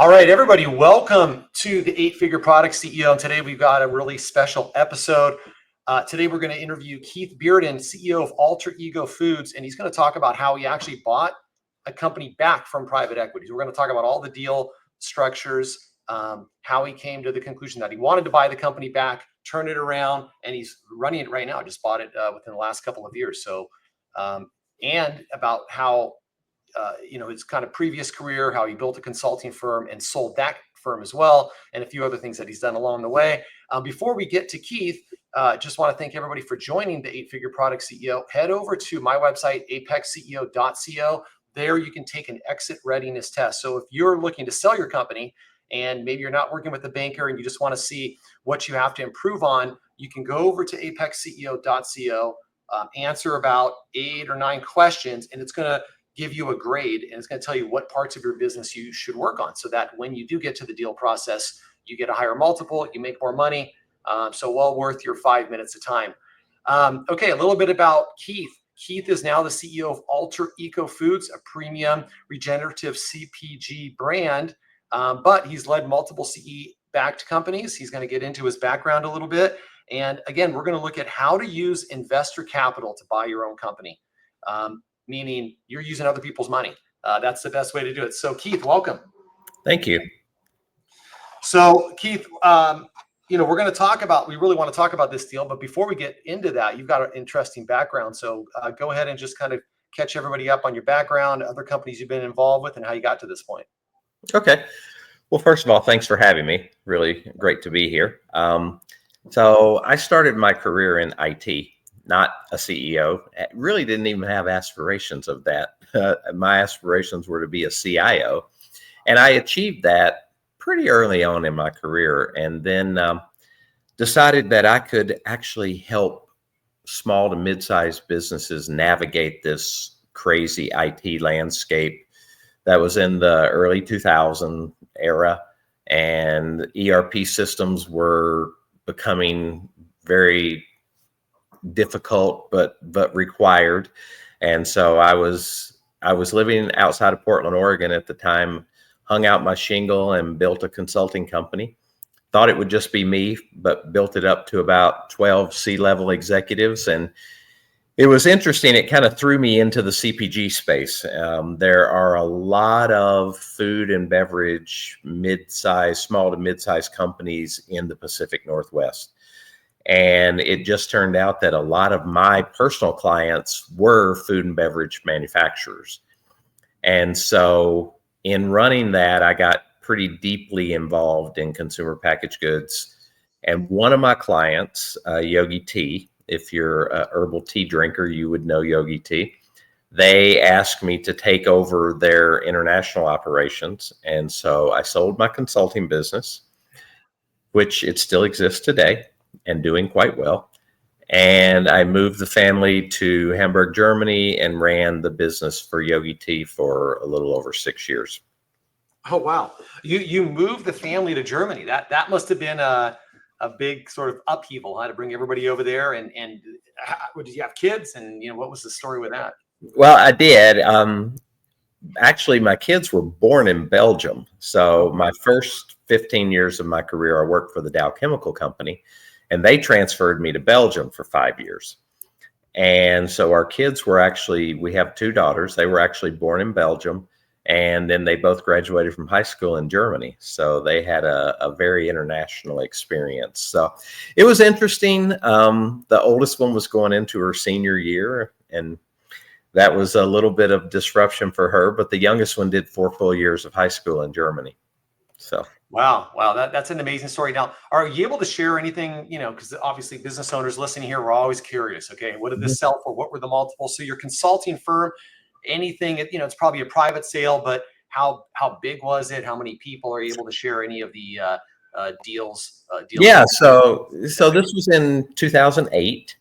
All right, everybody, welcome to the Eight-Figure Product CEO. And today we've got a really special episode. Today we're going to interview Keith Bearden, CEO of Alter Ego Foods, and he's going to talk about how he actually bought a company back from private equity. We're going to talk about all the deal structures, how he came to the conclusion that he wanted to buy the company back, turn it around, and he's running it right now. Just bought it within the last couple of years. So, and about how his kind of previous career, how he built a consulting firm and sold that firm as well, and a few other things that he's done along the way. Before we get to Keith, just want to thank everybody for joining the Eight-Figure Product CEO. Head over to my website, apexceo.co. There you can take an exit readiness test. So if you're looking to sell your company and maybe you're not working with a banker and you just want to see what you have to improve on, you can go over to apexceo.co, answer about 8 or 9 questions, and it's going to give you a grade, and it's going to tell you what parts of your business you should work on so that when you do get to the deal process, you get a higher multiple, you make more money. So well worth your 5 minutes of time. Okay, a little bit about Keith. Keith is now the CEO of Alter Ego Foods, a premium regenerative CPG brand, but he's led multiple CE-backed companies. He's going to get into his background a little bit. And again, we're going to look at how to use investor capital to buy your own company. Meaning you're using other people's money. That's the best way to do it. So Keith, welcome. Thank you. So Keith, we really want to talk about this deal, but before we get into that, you've got an interesting background. So go ahead and just kind of catch everybody up on your background, other companies you've been involved with, and how you got to this point. Okay. Well, first of all, thanks for having me. Really great to be here. So I started my career in IT. Not a CEO. I really didn't even have aspirations of that. My aspirations were to be a CIO. And I achieved that pretty early on in my career, and then decided that I could actually help small to mid-sized businesses navigate this crazy IT landscape that was in the early 2000 era. And ERP systems were becoming very difficult, but required. And so I was living outside of Portland, Oregon at the time, hung out my shingle and built a consulting company. Thought it would just be me, but built it up to about 12 C-level executives. And it was interesting. It kind of threw me into the CPG space. There are a lot of food and beverage, small to mid-sized companies in the Pacific Northwest. And it just turned out that a lot of my personal clients were food and beverage manufacturers. And so in running that, I got pretty deeply involved in consumer packaged goods. And one of my clients, Yogi Tea, if you're a herbal tea drinker, you would know Yogi Tea. They asked me to take over their international operations. And so I sold my consulting business, which it still exists today and doing quite well. And I moved the family to Hamburg, Germany, and ran the business for Yogi Tea for a little over 6 years. Oh, wow. You moved the family to Germany. That must have been a big sort of upheaval, to bring everybody over there. And did you have kids? And, what was the story with that? Well, I did. Actually, my kids were born in Belgium. So my first 15 years of my career, I worked for the Dow Chemical Company. And they transferred me to Belgium for 5 years. And so our kids were we have 2 daughters. They were actually born in Belgium. And then they both graduated from high school in Germany. So they had a very international experience. So it was interesting. The oldest one was going into her senior year, and that was a little bit of disruption for her. But the youngest one did 4 full years of high school in Germany. So. Wow. That's an amazing story. Now, are you able to share anything, because obviously business owners listening here, we're always curious. Okay. What did this sell for? What were the multiples? So your consulting firm, anything, it's probably a private sale, but how big was it? How many people are you able to share any of the deals? Yeah. So this was in 2008.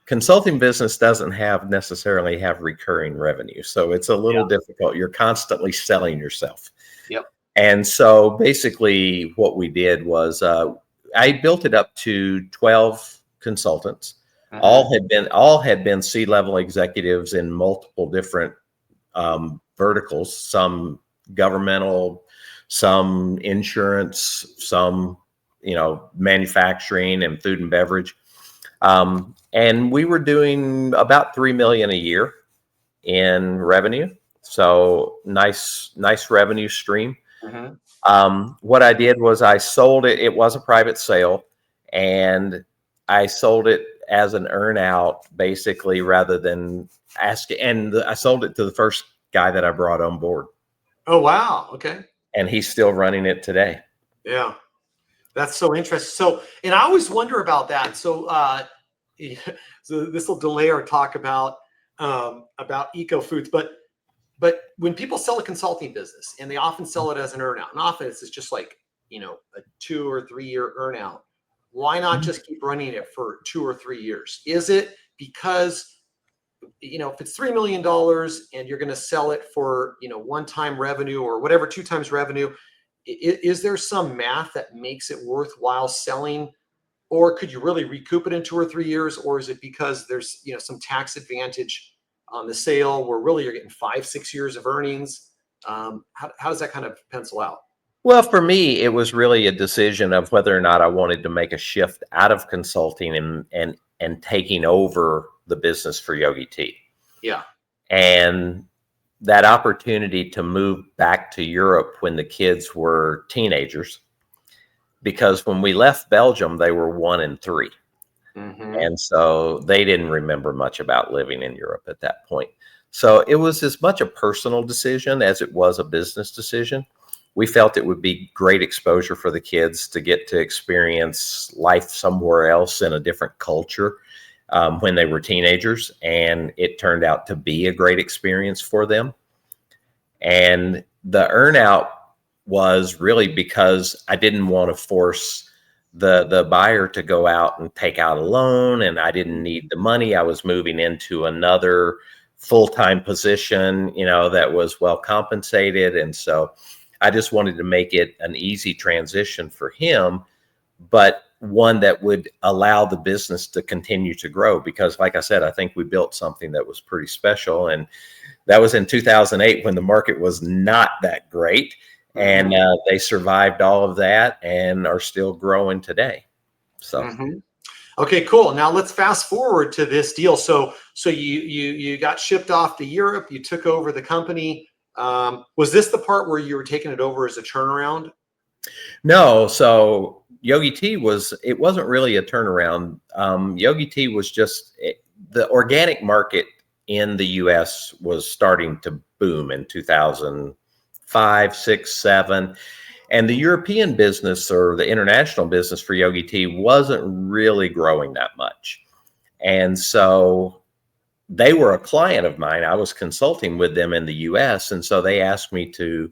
Consulting business doesn't necessarily have recurring revenue. So it's a little difficult. You're constantly selling yourself. Yep. And so basically what we did was I built it up to 12 consultants. All had been C-level executives in multiple different verticals, some governmental, some insurance, some, manufacturing and food and beverage. And we were doing about 3 million a year in revenue. So nice revenue stream. What I did was I sold it. It was a private sale, and I sold it as an earn out, basically, rather than asking. And I sold it to the first guy that I brought on board. Oh, wow. Okay. And he's still running it today. Yeah. That's so interesting. So, and I always wonder about that. So, so this will delay our talk about eco foods, but when people sell a consulting business, and they often sell it as an earnout, and often it's just like, a 2 or 3 year earnout. Why not just keep running it for 2 or 3 years? Is it because, if it's $3 million and you're going to sell it for, one-time revenue or whatever, 2 times revenue, is there some math that makes it worthwhile selling? Or could you really recoup it in 2 or 3 years? Or is it because there's, some tax advantage on the sale where really you're getting 5, 6 years of earnings? How does that kind of pencil out? Well, for me, it was really a decision of whether or not I wanted to make a shift out of consulting and taking over the business for Yogi Tea. Yeah. And that opportunity to move back to Europe when the kids were teenagers, because when we left Belgium, they were 1 and 3. And so they didn't remember much about living in Europe at that point. So it was as much a personal decision as it was a business decision. We felt it would be great exposure for the kids to get to experience life somewhere else in a different culture when they were teenagers. And it turned out to be a great experience for them. And the earnout was really because I didn't want to force the buyer to go out and take out a loan, and I didn't need the money. I was moving into another full-time position, that was well compensated. And so I just wanted to make it an easy transition for him, but one that would allow the business to continue to grow. Because like I said, I think we built something that was pretty special. And that was in 2008 when the market was not that great. And they survived all of that and are still growing today. So, okay, cool. Now let's fast forward to this deal. So you got shipped off to Europe. You took over the company. Was this the part where you were taking it over as a turnaround? No. So Yogi Tea it wasn't really a turnaround. Yogi Tea was just the organic market in the U.S. was starting to boom in 2005, 6, 7. And the European business or the international business for Yogi Tea wasn't really growing that much. And so they were a client of mine. I was consulting with them in the US. And so they asked me to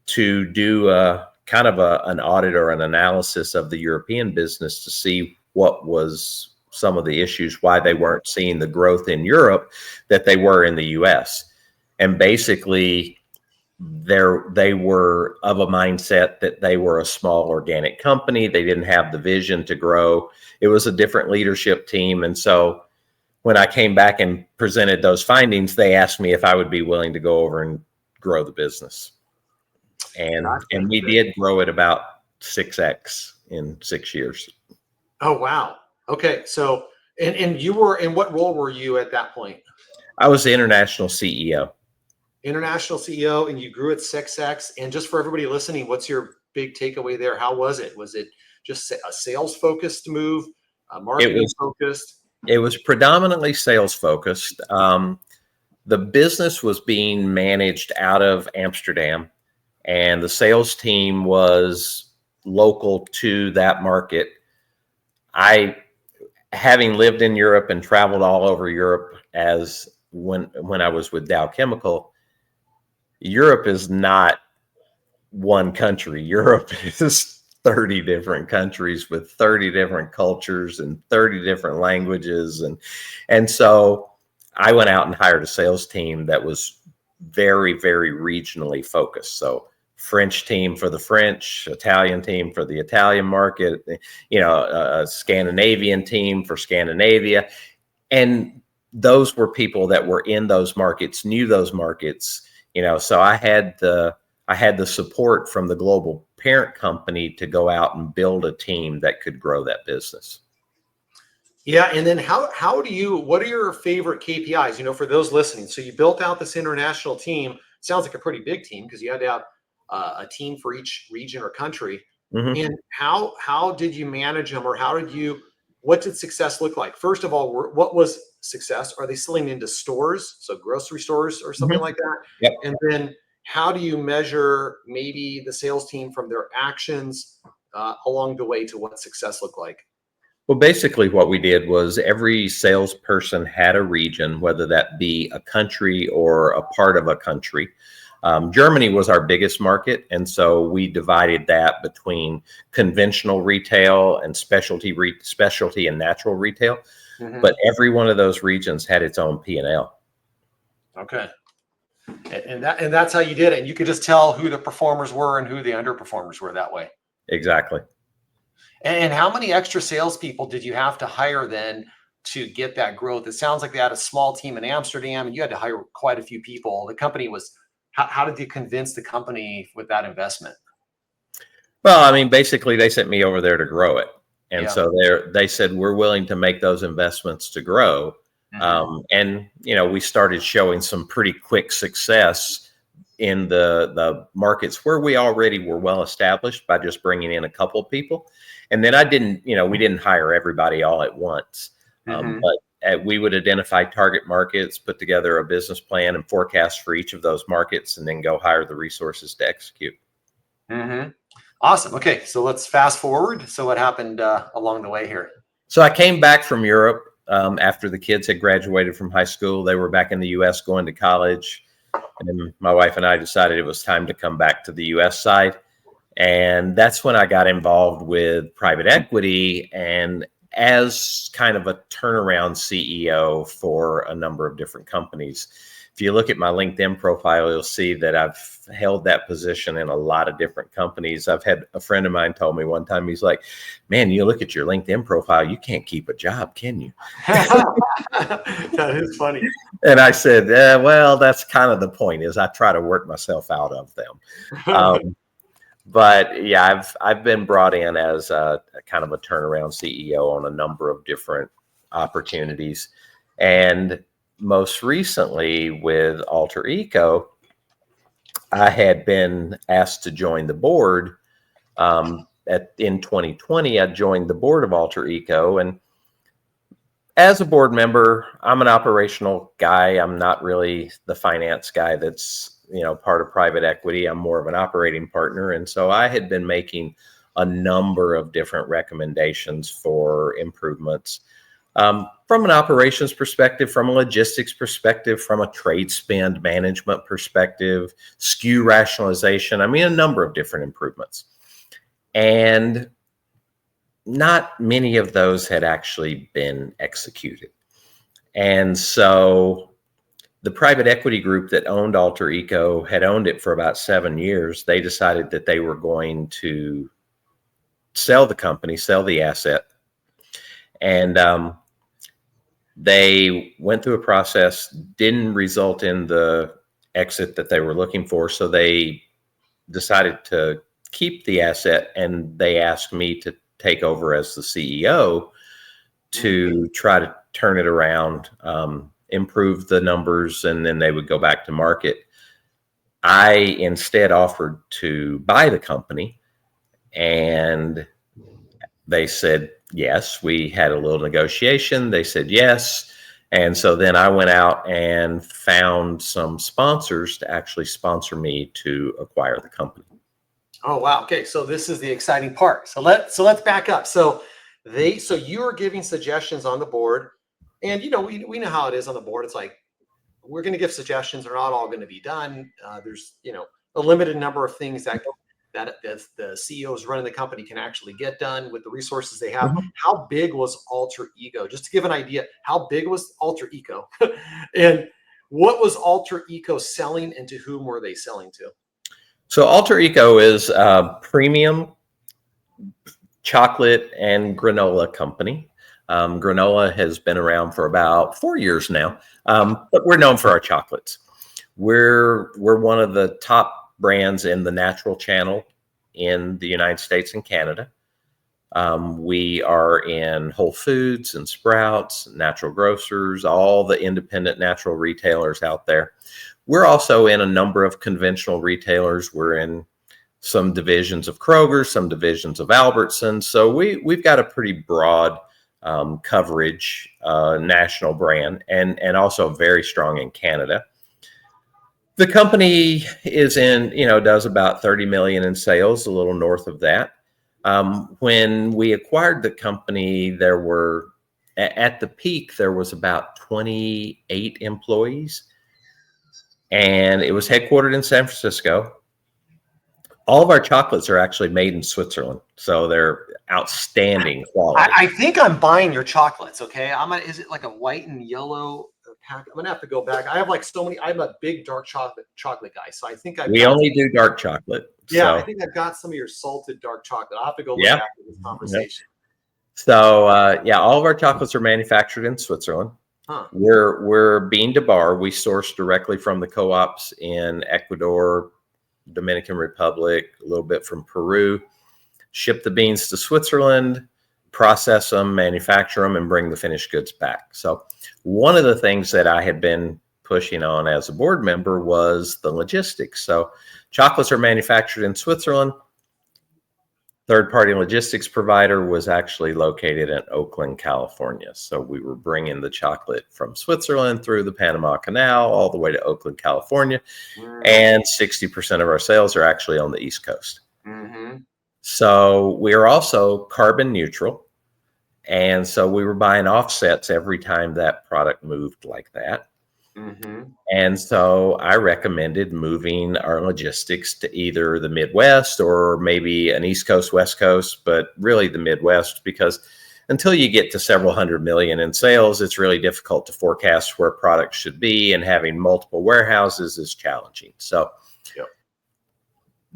do an audit or an analysis of the European business to see what was some of the issues, why they weren't seeing the growth in Europe that they were in the US. And basically, they were of a mindset that they were a small organic company. They didn't have the vision to grow. It was a different leadership team. And so when I came back and presented those findings, they asked me if I would be willing to go over and grow the business. And we did grow it about 6x in 6 years. Oh, wow. Okay. So, and you were, in what role were you at that point? I was the international CEO. International CEO, and you grew at 6x. And just for everybody listening, what's your big takeaway there? How was it? Was it just a sales focused move, marketing focused? It was predominantly sales focused. The business was being managed out of Amsterdam, and the sales team was local to that market. Having lived in Europe and traveled all over Europe as when I was with Dow Chemical, Europe is not one country. Europe is 30 different countries with 30 different cultures and 30 different languages. And so I went out and hired a sales team that was very, very regionally focused. So French team for the French, Italian team for the Italian market, a Scandinavian team for Scandinavia. And those were people that were in those markets, knew those markets. So I I had the support from the global parent company to go out and build a team that could grow that business. Yeah, and then what are your favorite KPIs, for those listening? So you built out this international team. Sounds like a pretty big team because you had to have a team for each region or country. Mm-hmm. And how did you manage them, or what did success look like? First of all, what was success? Are they selling into stores, so grocery stores or something Mm-hmm. like that? Yep. And then how do you measure maybe the sales team from their actions along the way to what success looked like? Well, basically what we did was every salesperson had a region, whether that be a country or a part of a country. Germany was our biggest market, and so we divided that between conventional retail and specialty and natural retail. Mm-hmm. But every one of those regions had its own P&L. Okay. And that's how you did it. And you could just tell who the performers were and who the underperformers were that way. Exactly. And how many extra salespeople did you have to hire then to get that growth? It sounds like they had a small team in Amsterdam and you had to hire quite a few people. The company how did you convince the company with that investment? Well, I mean, basically they sent me over there to grow it. And Yeah. so they said, we're willing to make those investments to grow. Mm-hmm. And, we started showing some pretty quick success in the markets where we already were well established by just bringing in a couple of people. And then we didn't hire everybody all at once, Mm-hmm. but we would identify target markets, put together a business plan and forecast for each of those markets, and then go hire the resources to execute. Mm-hmm. Awesome. Okay, so let's fast forward. So what happened along the way here? So I came back from Europe after the kids had graduated from high school. They were back in the U.S. going to college. And my wife and I decided it was time to come back to the U.S. side. And that's when I got involved with private equity and as kind of a turnaround CEO for a number of different companies. If you look at my LinkedIn profile, you'll see that I've held that position in a lot of different companies. I've had a friend of mine told me one time, he's like, man, you look at your LinkedIn profile, you can't keep a job, can you? That is funny. And I said, well, that's kind of the point, is I try to work myself out of them. But yeah, I've been brought in as a kind of a turnaround CEO on a number of different opportunities. And most recently with Alter Eco, I had been asked to join the board. In 2020, I joined the board of Alter Eco, and as a board member, I'm an operational guy. I'm not really the finance guy that's part of private equity. I'm more of an operating partner, and so I had been making a number of different recommendations for improvements. From an operations perspective, from a logistics perspective, from a trade spend management perspective, SKU rationalization, I mean, a number of different improvements. And not many of those had actually been executed. And so the private equity group that owned Alter Eco had owned it for about 7 years. They decided that they were going to sell the company, sell the asset. And they went through a process, didn't result in the exit that they were looking for. So they decided to keep the asset, and they asked me to take over as the CEO to try to turn it around, improve the numbers, and then they would go back to market. I instead offered to buy the company, and they said yes. We had a little negotiation. They said yes. And so then I went out and found some sponsors to actually sponsor me to acquire the company. Oh, wow. Okay. So this is the exciting part. So let's back up. So you are giving suggestions on the board, and we know how it is on the board. It's like, we're going to give suggestions. They're not all going to be done. There's, a limited number of things that the CEOs running the company can actually get done with the resources they have. Mm-hmm. How big was Alter Eco? Just to give an idea, how big was Alter Eco? And what was Alter Eco selling, and to whom were they selling to? So Alter Eco is a premium chocolate and granola company. Granola has been around for about 4 years now, but we're known for our chocolates. We're one of the top brands in the natural channel in the United States and Canada. We are in Whole Foods and Sprouts, natural grocers, all the independent natural retailers out there. We're also in a number of conventional retailers. We're in some divisions of Kroger, some divisions of Albertsons. So we've got a pretty broad coverage, national brand, and also very strong in Canada. The company is does about 30 million in sales, a little north of that. When we acquired the company, there were, at the peak, there was about 28 employees, and it was headquartered in San Francisco. All of our chocolates are actually made in Switzerland, so they're outstanding quality. I think I'm buying your chocolates. Okay, is it like a white and yellow pack? I'm gonna have to go back. I have like so many. I'm a big dark chocolate guy, so I think we only do dark chocolate. Yeah, so. I think I've got some of your salted dark chocolate. I'll have to go look after this conversation. So all of our chocolates are manufactured in Switzerland. Huh. We're bean to bar. We source directly from the co-ops in Ecuador, Dominican Republic, a little bit from Peru, ship the beans to Switzerland, process them, manufacture them, and bring the finished goods back. So one of the things that I had been pushing on as a board member was the logistics. So chocolates are manufactured in Switzerland. Third-party logistics provider was actually located in Oakland, California. So we were bringing the chocolate from Switzerland through the Panama Canal all the way to Oakland, California. And 60% of our sales are actually on the East Coast. Mm-hmm. So we are also carbon neutral. And so we were buying offsets every time that product moved like that. Mm-hmm. And so I recommended moving our logistics to either the Midwest or maybe an East Coast, West Coast, but really the Midwest, because until you get to several hundred million in sales, it's really difficult to forecast where products should be, and having multiple warehouses is challenging. So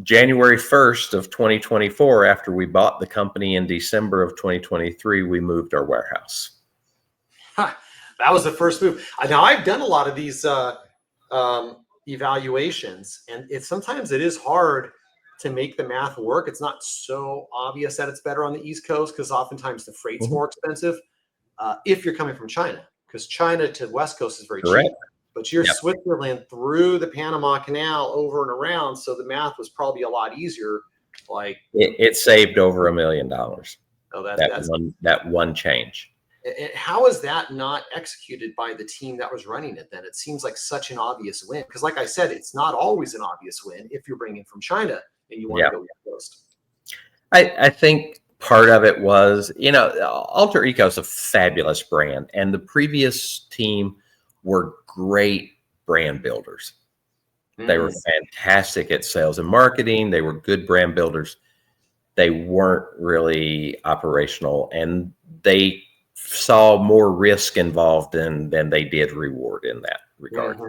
January 1st of 2024, after we bought the company in December of 2023, we moved our warehouse. That was the first move. Now I've done a lot of these evaluations, and sometimes it is hard to make the math work. It's not so obvious that it's better on the East Coast because oftentimes the freight's more expensive if you're coming from China, because China to West Coast is very cheap. But you're Switzerland through the Panama Canal over and around, so the math was probably a lot easier. Like it saved over $1 million. Oh, that one change. How is that not executed by the team that was running it then? It seems like such an obvious win. Because like I said, it's not always an obvious win if you're bringing from China and you want to go East Coast. I think part of it was, Alter Eco is a fabulous brand. And the previous team were great brand builders. They were fantastic at sales and marketing. They were good brand builders. They weren't really operational, and they saw more risk involved than they did reward in that regard.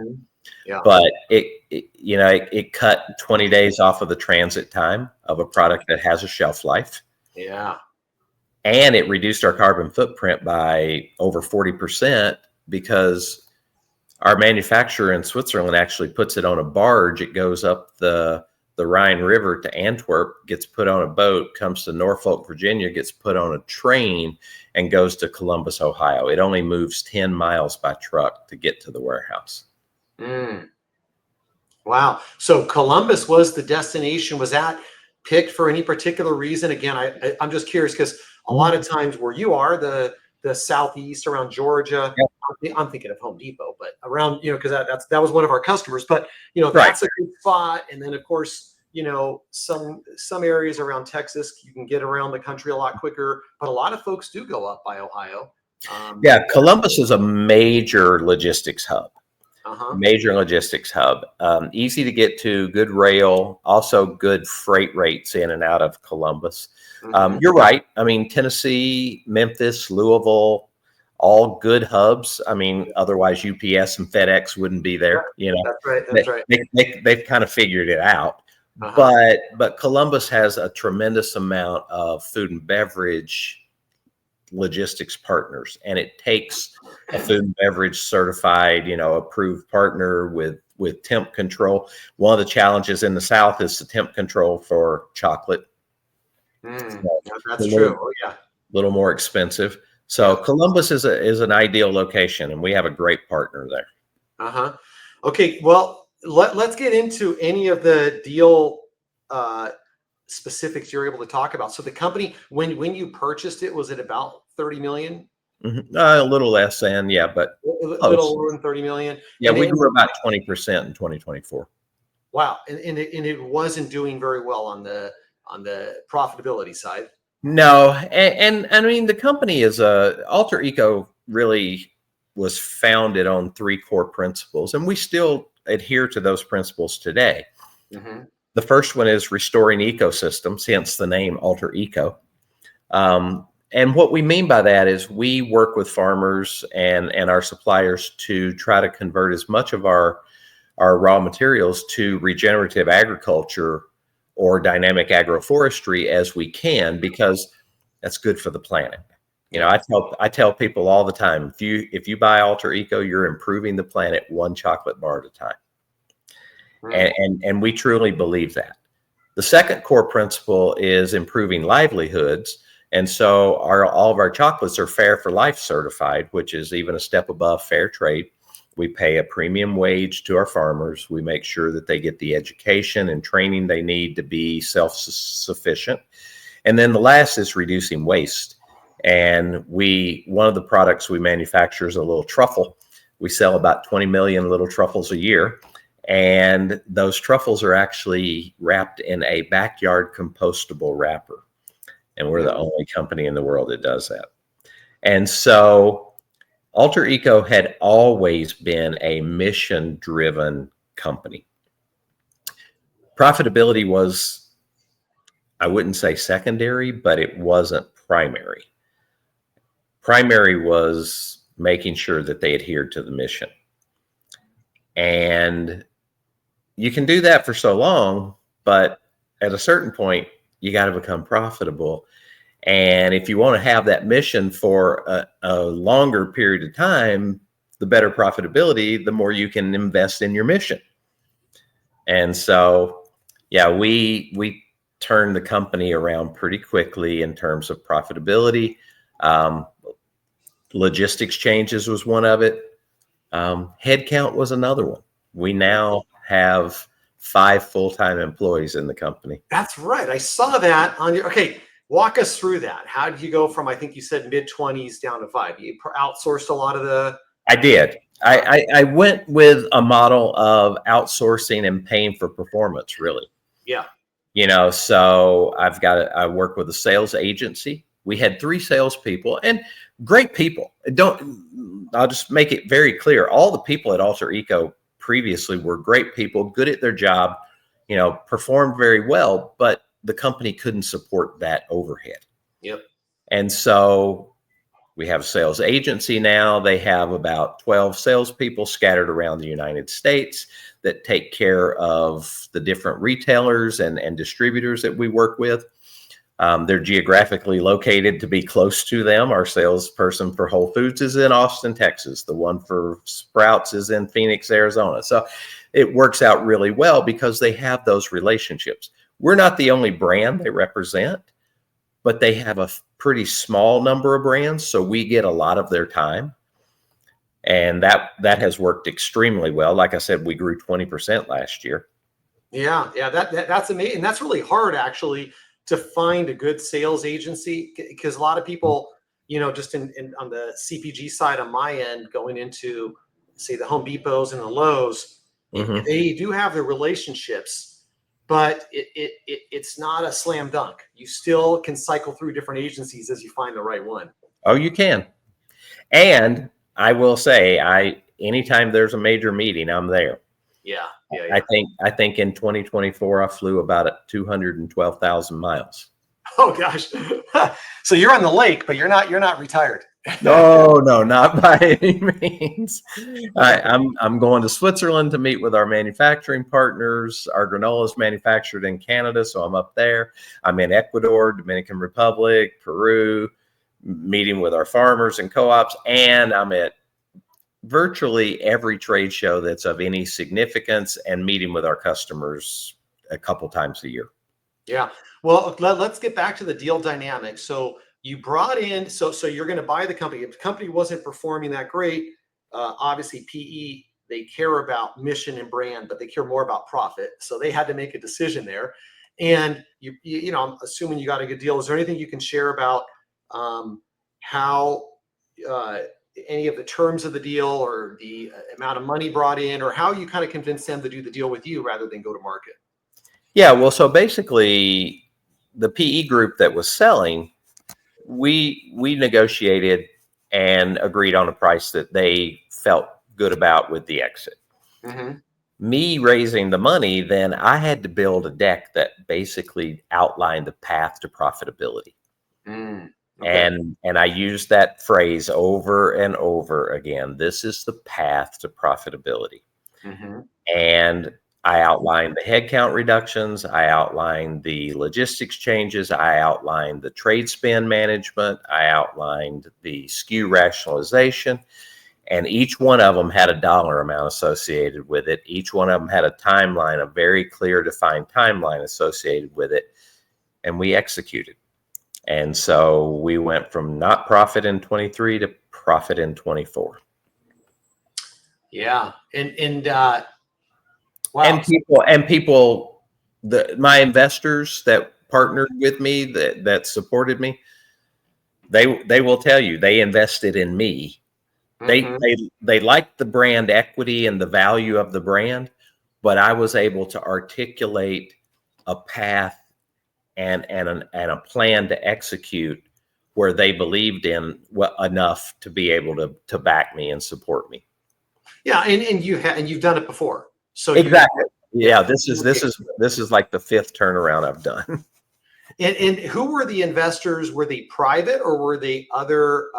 But it cut 20 days off of the transit time of a product that has a shelf life. And it reduced our carbon footprint by over 40% because our manufacturer in Switzerland actually puts it on a barge. It goes up the Rhine River to Antwerp, gets put on a boat, comes to Norfolk, Virginia, gets put on a train, and goes to Columbus, Ohio. It only moves 10 miles by truck to get to the warehouse. Wow. So Columbus was the destination. Was that picked for any particular reason? Again, I'm just curious because a lot of times where you are, the southeast around Georgia, I'm thinking of Home Depot, but around, because that was one of our customers, but that's a good spot. And then of course, some areas around Texas, you can get around the country a lot quicker, but a lot of folks do go up by Ohio. Columbus is a major logistics hub. Easy to get to, good rail, also good freight rates in and out of Columbus. You're right. I mean, Tennessee, Memphis, Louisville, all good hubs. I mean, otherwise UPS and FedEx wouldn't be there. That's right. They've kind of figured it out. But Columbus has a tremendous amount of food and beverage logistics partners, and it takes a food and beverage certified, approved partner with with temp control. One of the challenges in the South is the temp control for chocolate. So That's true. Oh yeah. Little more expensive. So Columbus is an ideal location, and we have a great partner there. Okay, well, let's get into any of the deal specifics you're able to talk about. So the company, when you purchased it, was it about 30 million? A little less than, but A little lower than 30 million. Yeah, we grew about 20% in 2024. Wow, and it wasn't doing very well on the profitability side. No, and I mean the company is Alter Eco really was founded on 3 core principles, and we still adhere to those principles today. The first one is restoring ecosystems, hence the name Alter Eco. And what we mean by that is we work with farmers and our suppliers to try to convert as much of our raw materials to regenerative agriculture or dynamic agroforestry as we can, because that's good for the planet. You know, I tell people all the time, if you buy Alter Eco, you're improving the planet one chocolate bar at a time. And we truly believe that. The second core principle is improving livelihoods. And so all of our chocolates are Fair for Life certified, which is even a step above fair trade. We pay a premium wage to our farmers. We make sure that they get the education and training they need to be self-sufficient. And then the last is reducing waste. And one of the products we manufacture is a little truffle. We sell about 20 million little truffles a year. And those truffles are actually wrapped in a backyard compostable wrapper. And we're the only company in the world that does that. And so Alter Eco had always been a mission-driven company. Profitability was, I wouldn't say secondary, but it wasn't primary. Primary was making sure that they adhered to the mission. And you can do that for so long, but at a certain point, you got to become profitable. And if you want to have that mission for a longer period of time, the better profitability, the more you can invest in your mission. And so, we turned the company around pretty quickly in terms of profitability. Logistics changes was one of it. Headcount was another one. We now have 5 full-time employees in the company. That's right. I saw that on your, okay. Walk us through that. How did you go from, I think you said mid-20s down to 5? You outsourced a lot of the... I did. I went with a model of outsourcing and paying for performance, really. Yeah. You know, so I work with a sales agency. We had 3 salespeople and great people. I'll just make it very clear. All the people at Alter Eco previously were great people, good at their job, you know, performed very well, but the company couldn't support that overhead. Yep. And so we have a sales agency now. They have about 12 salespeople scattered around the United States that take care of the different retailers and distributors that we work with. They're geographically located to be close to them. Our salesperson for Whole Foods is in Austin, Texas. The one for Sprouts is in Phoenix, Arizona. So it works out really well because they have those relationships. We're not the only brand they represent, but they have a pretty small number of brands, so we get a lot of their time. And that has worked extremely well. Like I said, we grew 20% last year. Yeah, that's amazing. And that's really hard, actually, to find a good sales agency, because a lot of people, you know, just on the CPG side on my end, going into, say, the Home Depots and the Lowe's, they do have the relationships, but it's not a slam dunk. You still can cycle through different agencies as you find the right one. Oh, you can. And I will say, anytime there's a major meeting, I'm there. Yeah. I think in 2024, I flew about 212,000 miles. Oh gosh. So you're on the lake, but you're not retired. No, not by any means. I'm going to Switzerland to meet with our manufacturing partners. Our granola is manufactured in Canada, so I'm up there. I'm in Ecuador, Dominican Republic, Peru, meeting with our farmers and co-ops, and I'm at virtually every trade show that's of any significance and meeting with our customers a couple times a year. Yeah. Well, let's get back to the deal dynamic. So you brought in, so you're going to buy the company. If the company wasn't performing that great, obviously PE, they care about mission and brand, but they care more about profit. So they had to make a decision there. And you know, I'm assuming you got a good deal. Is there anything you can share about how any of the terms of the deal or the amount of money brought in, or how you kind of convinced them to do the deal with you rather than go to market? Yeah, well, so basically, the PE group that was selling, we negotiated and agreed on a price that they felt good about with the exit. Mm-hmm. Me raising the money, then I had to build a deck that basically outlined the path to profitability. Okay. And I used that phrase over and over again. This is the path to profitability. Mm-hmm. And I outlined the headcount reductions. I outlined the logistics changes. I outlined the trade spend management. I outlined the SKU rationalization. And each one of them had a dollar amount associated with it. Each one of them had a timeline, a very clear, defined timeline associated with it. And we executed. And so we went from not profit in 23 to profit in 24. Yeah. And wow. And people, my investors that partnered with me, that supported me, they will tell you they invested in me. Mm-hmm. They liked the brand equity and the value of the brand, but I was able to articulate a path and a plan to execute where they believed in enough to be able to back me and support me. Yeah, and you've done it before. So Exactly. Yeah, yeah. this is like the fifth turnaround I've done. And who were the investors? Were they private, or were they other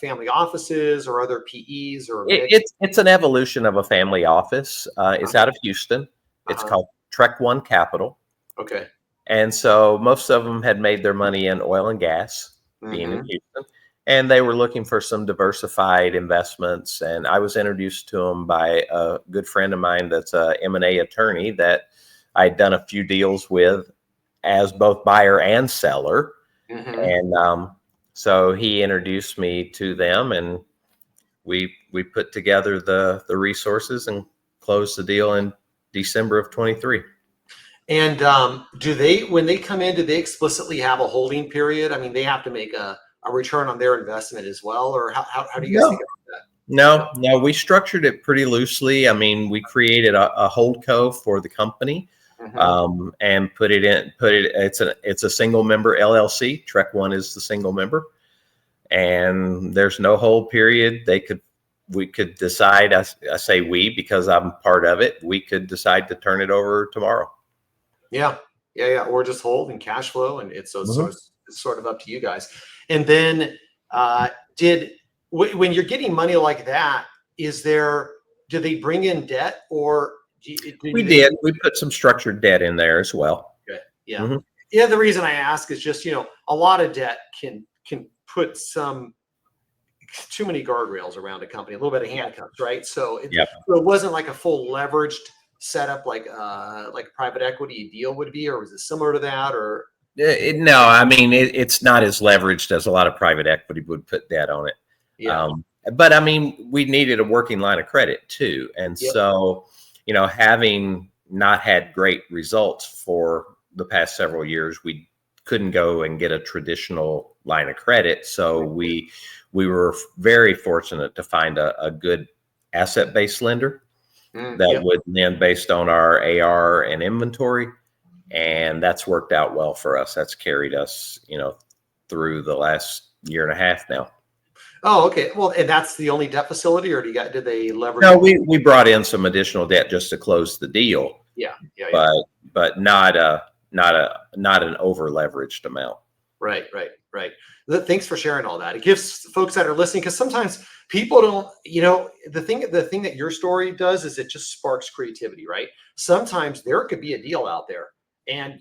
family offices or other PEs or a mix? It's an evolution of a family office. It's out of Houston. It's Uh-huh. called Trek One Capital. Okay. And so most of them had made their money in oil and gas, being in Mm-hmm. Houston, and they were looking for some diversified investments. And I was introduced to them by a good friend of mine that's a M&A attorney that I'd done a few deals with as both buyer and seller. Mm-hmm. And so he introduced me to them, and we put together the resources and closed the deal in December of 23. And do they, when they come in, do they explicitly have a holding period? I mean, they have to make a return on their investment as well, or how do you guys think about that? No, we structured it pretty loosely. I mean, we created a holdco for the company, Mm-hmm. and it's a single member LLC. Trek One is the single member, and there's no hold period. We could decide. I say we because I'm part of it. We could decide to turn it over tomorrow. Yeah. Or just hold and cash flow, and it's Mhm. sort of up to you guys. And then, did when you're getting money like that, do they bring in debt, or We do they? did. We put some structured debt in there as well. Okay. Yeah. Mhm. Yeah. The reason I ask is just, a lot of debt can put too many guardrails around a company, a little bit of handcuffs, right? So Yep. it wasn't like a full leveraged setup like a private equity deal would be, or was it similar to that? Or No, I mean it's not as leveraged as a lot of private equity would put debt on it. yeah. But I mean, we needed a working line of credit too, and Yep. so having not had great results for the past several years, we couldn't go and get a traditional line of credit. So we were very fortunate to find a good asset-based lender that Yep. would then, based on our AR and inventory, and that's worked out well for us. That's carried us, through the last year and a half now. Oh, okay. Well, and that's the only debt facility, or did they leverage? No, we brought in some additional debt just to close the deal, Yeah. but not an over leveraged amount. Right. Thanks for sharing all that. It gives folks that are listening, because sometimes people don't, the thing that your story does is it just sparks creativity, right? Sometimes there could be a deal out there, and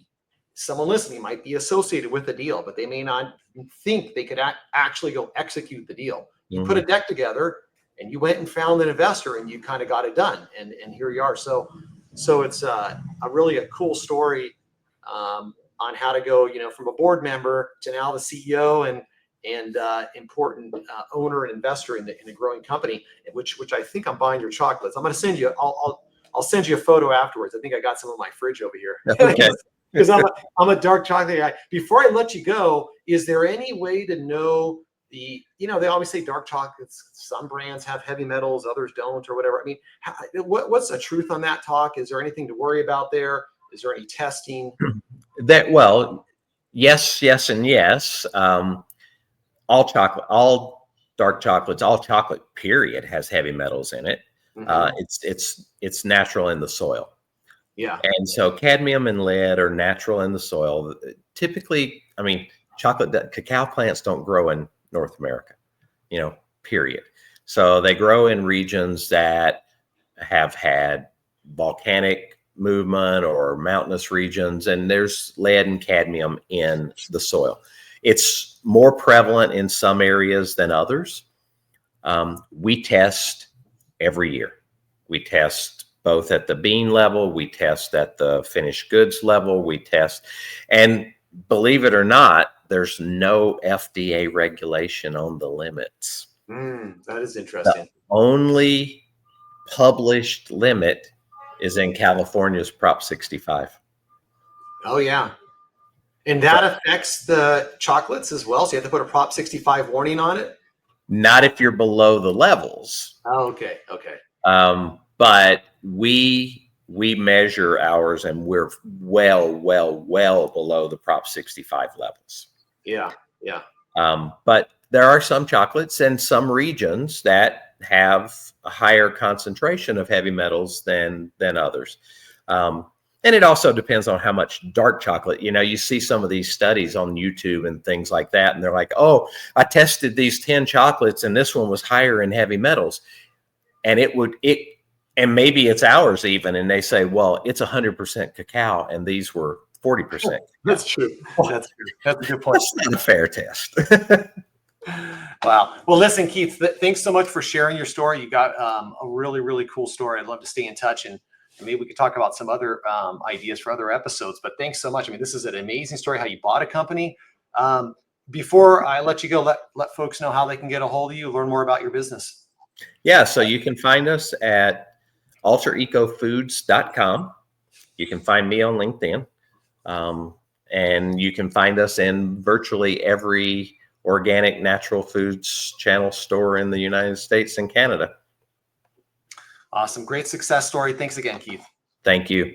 someone listening might be associated with the deal, but they may not think they could actually go execute the deal. You put a Mhm. deck together, and you went and found an investor and you kind of got it done. And here you are. So it's a really a cool story on how to go, from a board member to now the CEO and important owner and investor in a growing company, which I think I'm buying your chocolates. I'm going to send you. I'll send you a photo afterwards. I think I got some in my fridge over here. Okay. Because I'm a dark chocolate guy. Before I let you go, is there any way to know they always say dark chocolates, some brands have heavy metals, others don't, or whatever. I mean, what's the truth on that talk? Is there anything to worry about there? Is there any testing? Yes, and yes. All dark chocolates, all chocolate period has heavy metals in it. Mm-hmm. It's natural in the soil. Yeah. And so cadmium and lead are natural in the soil. Typically, I mean, cacao plants don't grow in North America, period. So they grow in regions that have had volcanic movement or mountainous regions, and there's lead and cadmium in the soil. It's more prevalent in some areas than others. We test every year. We test both at the bean level, we test at the finished goods level, we test, and believe it or not, there's no FDA regulation on the limits. That is interesting. The only published limit is in California's Prop 65. Oh, yeah. And that affects the chocolates as well? So you have to put a Prop 65 warning on it? Not if you're below the levels. Oh, okay. Okay. But we measure ours and we're well below the Prop 65 levels. Yeah. Yeah. But there are some chocolates and some regions that have a higher concentration of heavy metals than others. And it also depends on how much dark chocolate, you see some of these studies on YouTube and things like that. And they're like, oh, I tested these 10 chocolates and this one was higher in heavy metals. And and maybe it's ours even. And they say, well, it's 100% cacao. And these were 40%. That's true. That's true. That's a good point. That's not a fair test. Wow. Well, listen, Keith, thanks so much for sharing your story. You got a really, really cool story. I'd love to stay in touch and maybe we could talk about some other ideas for other episodes, but thanks so much. I mean, this is an amazing story, how you bought a company. Before I let you go, let folks know how they can get a hold of you, learn more about your business. Yeah. So you can find us at alterecofoods.com. You can find me on LinkedIn. And you can find us in virtually every organic natural foods channel store in the United States and Canada. Awesome. Great success story. Thanks again, Keith. Thank you.